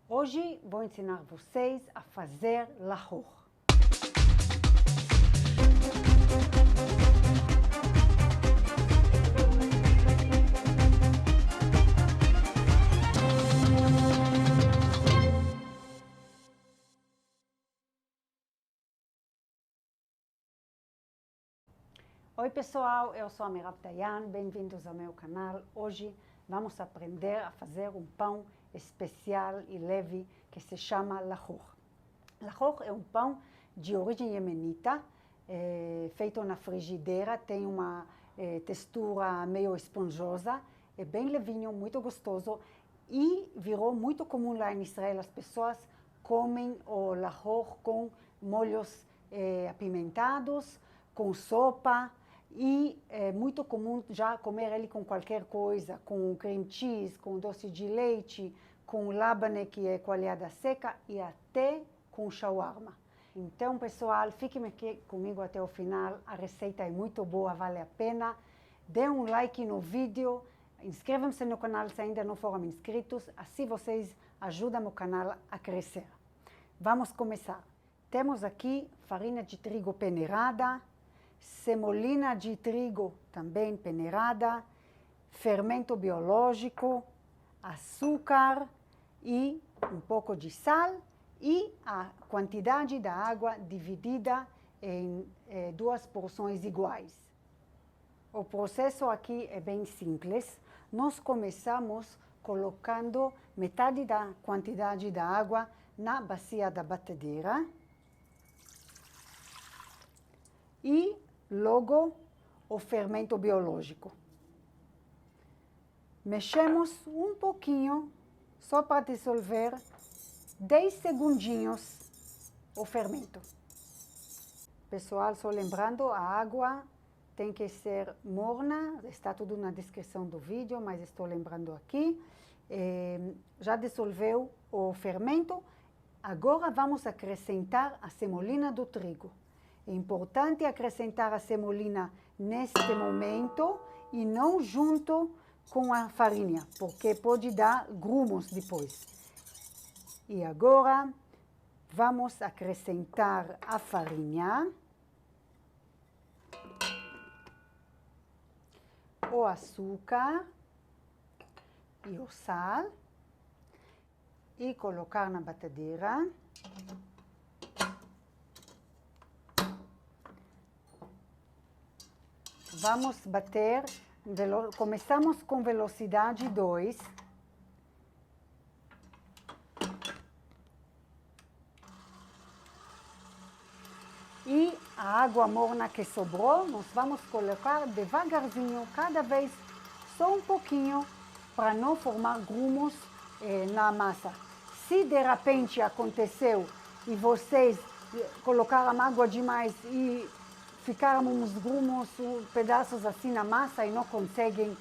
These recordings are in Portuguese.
Hoje vou ensinar vocês a fazer lahor. Oi pessoal, eu sou a Mirav Dayan, bem-vindos ao meu canal. Hoje vamos aprender a fazer um pão especial e leve que se chama lahor. Lahor é um pão de origem iemenita, feito na frigideira, tem uma textura meio esponjosa, é bem levinho, muito gostoso e virou muito comum lá em Israel. As pessoas comem o lahor com molhos apimentados, com sopa, e é muito comum já comer ele com qualquer coisa, com cream cheese, com doce de leite, com labane, que é coalhada seca, e até com shawarma. Então, pessoal, fiquem aqui comigo até o final. A receita é muito boa, vale a pena. Dê um like no vídeo, inscrevam-se no canal se ainda não foram inscritos, assim vocês ajudam o canal a crescer. Vamos começar. Temos aqui farinha de trigo peneirada, semolina de trigo também peneirada, fermento biológico, açúcar e um pouco de sal e a quantidade da água dividida em duas porções iguais. O processo aqui é bem simples. Nós começamos colocando metade da quantidade da água na bacia da batedeira e logo o fermento biológico. Mexemos um pouquinho, só para dissolver 10 segundinhos o fermento. Pessoal, só lembrando, a água tem que ser morna, está tudo na descrição do vídeo, mas estou lembrando aqui. Já dissolveu o fermento, agora vamos acrescentar a semolina do trigo. É importante acrescentar a semolina neste momento e não junto com a farinha, porque pode dar grumos depois. E agora vamos acrescentar a farinha, o açúcar e o sal e colocar na batedeira. Vamos bater, começamos com velocidade 2. E a água morna que sobrou, nós vamos colocar devagarzinho, cada vez só um pouquinho, para não formar grumos na massa. Se de repente aconteceu e vocês colocaram água demais e ficaram uns grumos, pedaços assim na massa e não conseguem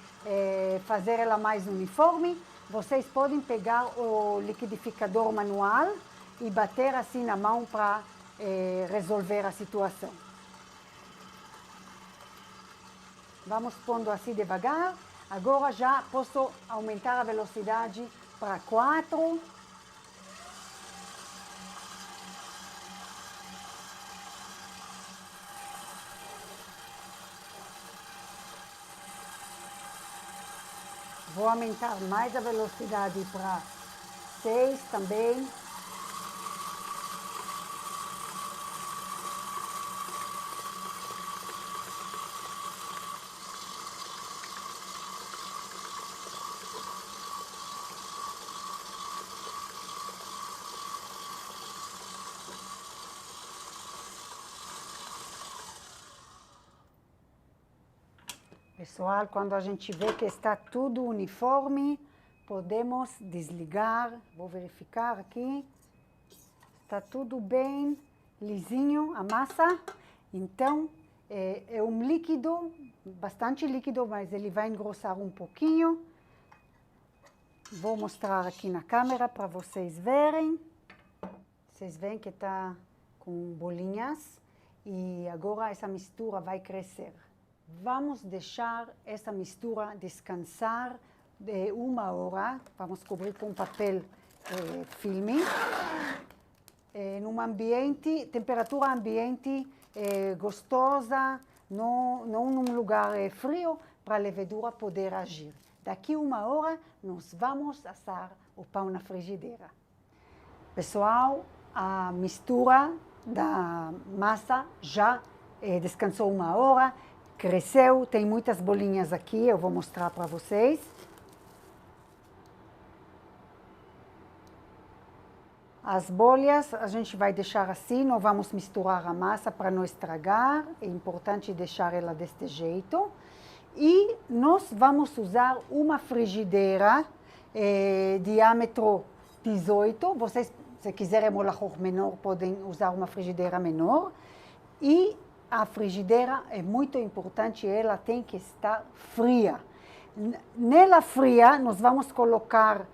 fazer ela mais uniforme, vocês podem pegar o liquidificador manual e bater assim na mão para resolver a situação. Vamos pondo assim devagar. Agora já posso aumentar a velocidade para 4. Vou aumentar mais a velocidade para 6 também. Pessoal, quando a gente vê que está tudo uniforme, podemos desligar. Vou verificar aqui. Está tudo bem lisinho a massa. Então, é um líquido, bastante líquido, mas ele vai engrossar um pouquinho. Vou mostrar aqui na câmera para vocês verem. Vocês veem que está com bolinhas. E agora essa mistura vai crescer. Vamos deixar essa mistura descansar de 1 hora. Vamos cobrir com papel filme, num ambiente, temperatura ambiente gostosa, não num lugar frio, para a levedura poder agir. Daqui 1 hora, nós vamos assar o pão na frigideira. Pessoal, a mistura da massa já descansou 1 hora, cresceu, tem muitas bolinhas aqui, eu vou mostrar para vocês. As bolhas a gente vai deixar assim, não vamos misturar a massa para não estragar, é importante deixar ela deste jeito. E nós vamos usar uma frigideira diâmetro 18, vocês se quiserem um lahor menor podem usar uma frigideira menor. E a frigideira é muito importante, ela tem que estar fria. Nela fria nós vamos colocar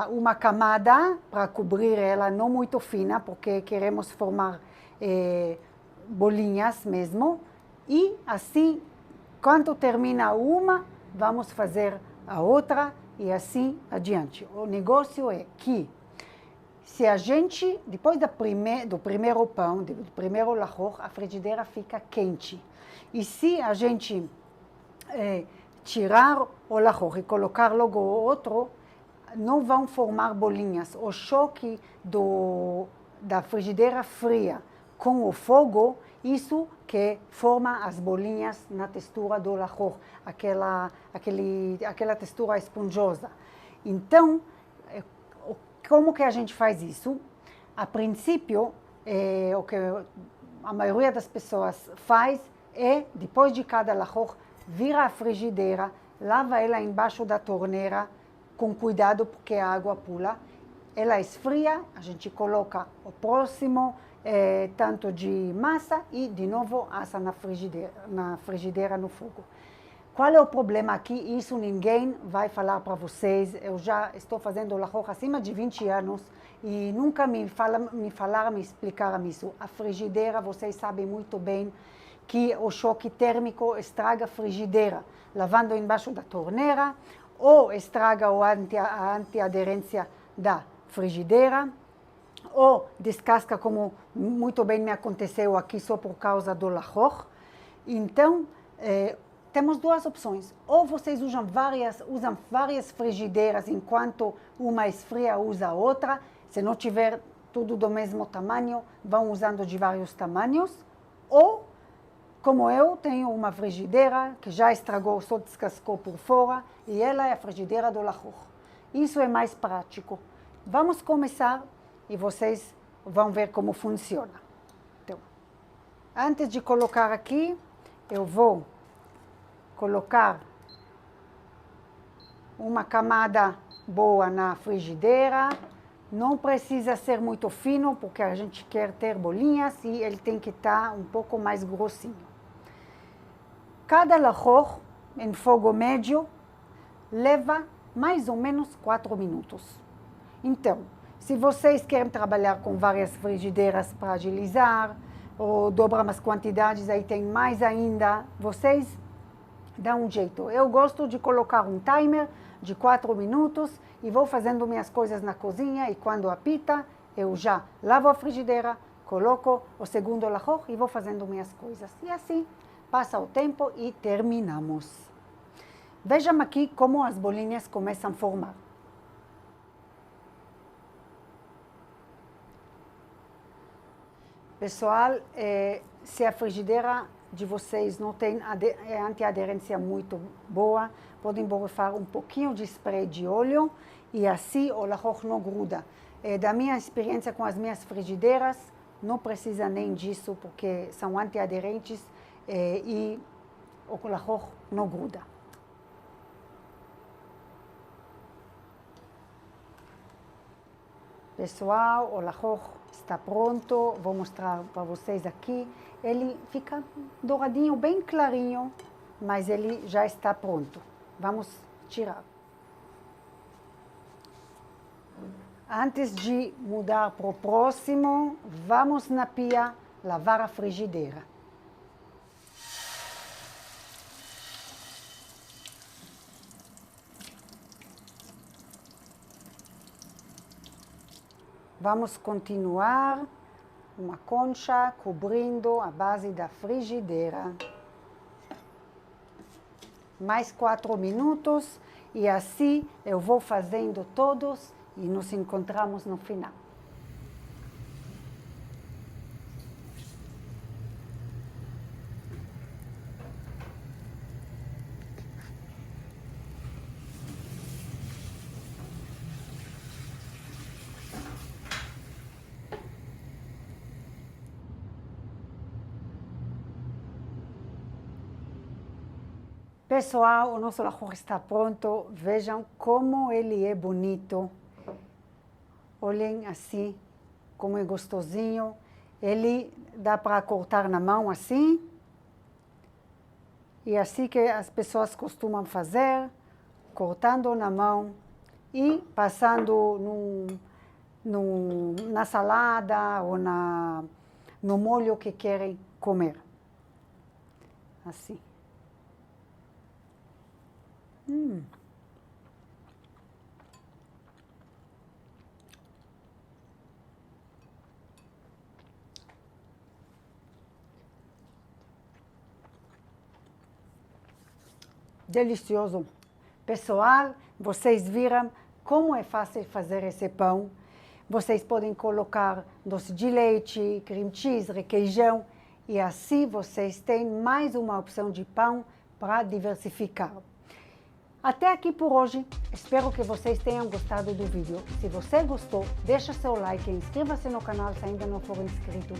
uma camada para cobrir ela, não muito fina, porque queremos formar bolinhas mesmo. E assim, quando termina uma, vamos fazer a outra e assim adiante. O negócio é que, se a gente, depois do primeiro pão, do primeiro lahor, a frigideira fica quente. E se a gente tirar o lahor e colocar logo o outro, não vão formar bolinhas. O choque da frigideira fria com o fogo, isso que forma as bolinhas na textura do lahor, aquela textura esponjosa. Então, como que a gente faz isso? A princípio, o que a maioria das pessoas faz é, depois de cada lahor, vira a frigideira, lava ela embaixo da torneira, com cuidado porque a água pula, ela esfria, a gente coloca o próximo tanto de massa e de novo assa na frigideira no fogo. Qual é o problema aqui? Isso ninguém vai falar para vocês, eu já estou fazendo lahor acima de 20 anos e nunca me explicaram isso. A frigideira, vocês sabem muito bem que o choque térmico estraga a frigideira, lavando embaixo da torneira, ou estraga a antiaderência da frigideira, ou descasca, como muito bem me aconteceu aqui só por causa do lahor. Então, temos duas opções. Ou vocês usam várias frigideiras, enquanto uma esfria usa a outra. Se não tiver tudo do mesmo tamanho, vão usando de vários tamanhos. Ou, como eu, tenho uma frigideira que já estragou, só descascou por fora, e ela é a frigideira do lahor. Isso é mais prático. Vamos começar e vocês vão ver como funciona. Então, antes de colocar aqui, eu vou colocar uma camada boa na frigideira. Não precisa ser muito fino, porque a gente quer ter bolinhas e ele tem que estar um pouco mais grossinho. Cada lahor em fogo médio leva mais ou menos 4 minutos. Então, se vocês querem trabalhar com várias frigideiras para agilizar, ou dobrar as quantidades, aí tem mais ainda, vocês dão um jeito. Eu gosto de colocar um timer de 4 minutos e vou fazendo minhas coisas na cozinha e quando apita, eu já lavo a frigideira, coloco o segundo lahor e vou fazendo minhas coisas. E assim passa o tempo e terminamos. Vejam aqui como as bolinhas começam a formar. Pessoal, se a frigideira de vocês não tem antiaderência muito boa, podem borrifar um pouquinho de spray de óleo e assim o lahor não gruda. Da minha experiência com as minhas frigideiras, não precisa nem disso, porque são antiaderentes e o lahor não gruda. Pessoal, o lahor está pronto, vou mostrar para vocês aqui. Ele fica douradinho, bem clarinho, mas ele já está pronto. Vamos tirar. Antes de mudar para o próximo, vamos na pia lavar a frigideira. Vamos continuar uma concha cobrindo a base da frigideira. Mais 4 minutos e assim eu vou fazendo todos e nos encontramos no final. Pessoal, o nosso lahor está pronto. Vejam como ele é bonito. Olhem assim, como é gostosinho. Ele dá para cortar na mão assim. E assim que as pessoas costumam fazer, cortando na mão e passando na salada ou no molho que querem comer. Assim. Delicioso. Pessoal, vocês viram como é fácil fazer esse pão. Vocês podem colocar doce de leite, cream cheese, requeijão e assim vocês têm mais uma opção de pão para diversificar. Até aqui por hoje, espero que vocês tenham gostado do vídeo. Se você gostou, deixa seu like, inscreva-se no canal se ainda não for inscrito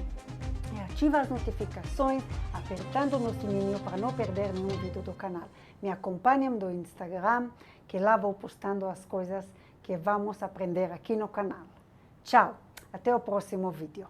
e ativa as notificações apertando no sininho para não perder nenhum vídeo do canal. Me acompanhem no Instagram, que lá vou postando as coisas que vamos aprender aqui no canal. Tchau, até o próximo vídeo.